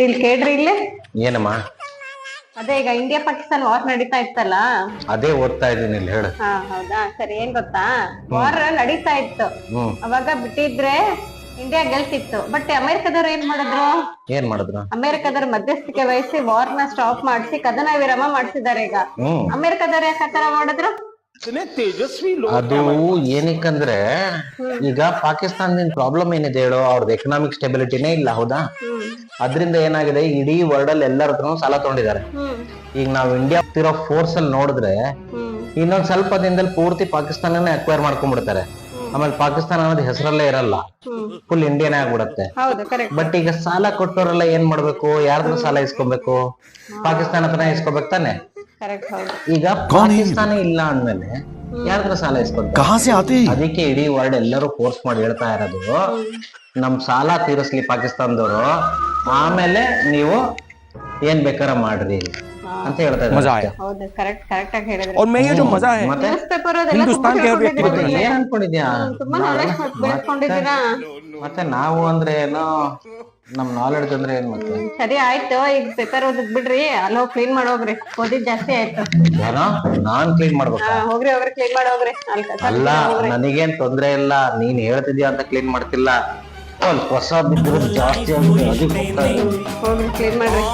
ಇಲ್ಲಿ ಕೇಳ್ರಿ ಇಲ್ಲಿ. ಏನಮ್ಮ? ಅದೇ ಈಗ ಇಂಡಿಯಾ ಪಾಕಿಸ್ತಾನ ವಾರ್ ನಡೀತಾ ಇತ್ತಲ್ಲ. ಅದೇ ಓದ್ತಾ ಇದೀನಿ ಇಲ್ಲಿ, ಹೇಳು. ಹಾ ಹೌದಾ, ಸರಿ. ಏನ್ ಗೊತ್ತಾ, ವಾರ್ ನಡೀತಾ ಇತ್ತು. ಅವಾಗ ಬಿಟ್ಟಿದ್ರೆ ಇಂಡಿಯಾ ಗೆಲ್ತಿತ್ತು. ಬಟ್ ಅಮೆರಿಕದವ್ರು ಏನ್ ಮಾಡಿದ್ರು? ಅಮೆರಿಕದವ್ರು ಮಧ್ಯಸ್ಥಿಕೆ ವಹಿಸಿ ವಾರ್ ನ ಸ್ಟಾಪ್ ಮಾಡಿಸಿ ಕದನ ವಿರಾಮ ಮಾಡಿಸಿದ್ದಾರೆ. ಈಗ ಅಮೆರಿಕದವ್ರು ಯಾಕೆ ಆತರ ಮಾಡಿದ್ರು? ಅದು ಏನಕ್ಕಂದ್ರೆ ಈಗ ಪಾಕಿಸ್ತಾನದಿಂದ ಪ್ರಾಬ್ಲಮ್ ಏನಿದೆ ಹೇಳು, ಅವ್ರದ್ದು ಎಕನಾಮಿಕ್ ಸ್ಟೆಬಿಲಿಟಿನೇ ಇಲ್ಲ, ಹೌದಾ? ಅದ್ರಿಂದ ಏನಾಗಿದೆ, ಇಡೀ ವರ್ಲ್ಡ್ ಅಲ್ಲಿ ಎಲ್ಲರ ಹತ್ರನೂ ಸಾಲ ತಗೊಂಡಿದ್ದಾರೆ. ಈಗ ನಾವು ಇಂಡಿಯಾ ಇರೋ ಫೋರ್ಸ್ ಅಲ್ಲಿ ನೋಡಿದ್ರೆ ಇನ್ನೊಂದ್ ಸ್ವಲ್ಪ ದಿನದಲ್ಲಿ ಪೂರ್ತಿ ಪಾಕಿಸ್ತಾನನೇ ಅಕ್ವೈರ್ ಮಾಡ್ಕೊಂಡ್ಬಿಡ್ತಾರೆ. ಆಮೇಲೆ ಪಾಕಿಸ್ತಾನ ಅನ್ನೋದು ಹೆಸರಲ್ಲೇ ಇರಲ್ಲ, ಫುಲ್ ಇಂಡಿಯಾನೇ ಆಗ್ಬಿಡತ್ತೆ. ಬಟ್ ಈಗ ಸಾಲ ಕೊಟ್ಟವರೆಲ್ಲ ಏನ್ ಮಾಡ್ಬೇಕು? ಯಾರ್ದ್ರ ಸಾಲ ಇಸ್ಕೊಬೇಕು? ಪಾಕಿಸ್ತಾನ ಹತ್ರನೇ ಇಸ್ಕೊಬೇಕು ತಾನೆ. ಈಗ ಪಾಕಿಸ್ತಾನ ಇಲ್ಲ ಅಂದ್ಮೇಲೆ ಯಾರ್ದ್ರ ಸಾಲ ಇಸ್ಕೊತಾರೆ? ಅದಕ್ಕೆ ಇಡೀ ವರ್ಲ್ಡ್ ಎಲ್ಲರೂ ಫೋರ್ಸ್ ಮಾಡಿ ಹೇಳ್ತಾ ಇರೋದು, ನಮ್ ಸಾಲ ತೀರಿಸ್ಲಿ ಪಾಕಿಸ್ತಾನದವರು, ಆಮೇಲೆ ನೀವು ಏನ್ ಬೇಕಾರ ಮಾಡ್ರಿ ಅಂತ ಹೇಳ್ತಾ ಇದ್ದಾರೆ. ಏನ್ ಅನ್ಕೊಂಡಿದ್ಯಾ? ಮತ್ತೆ ನಾವು ಅಂದ್ರೆ ಏನೋ, ನಮ್ ನಾಲೆಡ್ಜ್ ಅಂದ್ರೆ ಏನ್? ಮತ್ತೆ ಸರಿ ಆಯ್ತು, ಈಗ ಪೇಪರ್ ಓದದ್ ಬಿಡ್ರಿ, ಅಲ್ಲೋ ಕ್ಲೀನ್ ಮಾಡೋಗ್ರಿ, ಓದಿದ್ ಜಾಸ್ತಿ ಆಯ್ತು. ಏನೋ ನಾನ್ ಕ್ಲೀನ್ ಮಾಡ್ಬೇಕಾ? ಹೋಗ್ರಿ ಕ್ಲೀನ್ ಮಾಡೋಗ್ರಿ. ಅಲ್ಲ, ನನಗೇನ್ ತೊಂದ್ರೆ ಇಲ್ಲ, ನೀನ್ ಹೇಳ್ತಿದ್ಯಾ ಅಂತ ಕ್ಲೀನ್ ಮಾಡ್ತಿಲ್ಲ. ಹೊಸ ಬಿದ್ದು ಜಾಸ್ತಿ ಆಗಿದೆ, ಅದಕ್ಕೆ ಹೋಗ್ರಿ ಕ್ಲೀನ್ ಮಾಡ್ರಿ.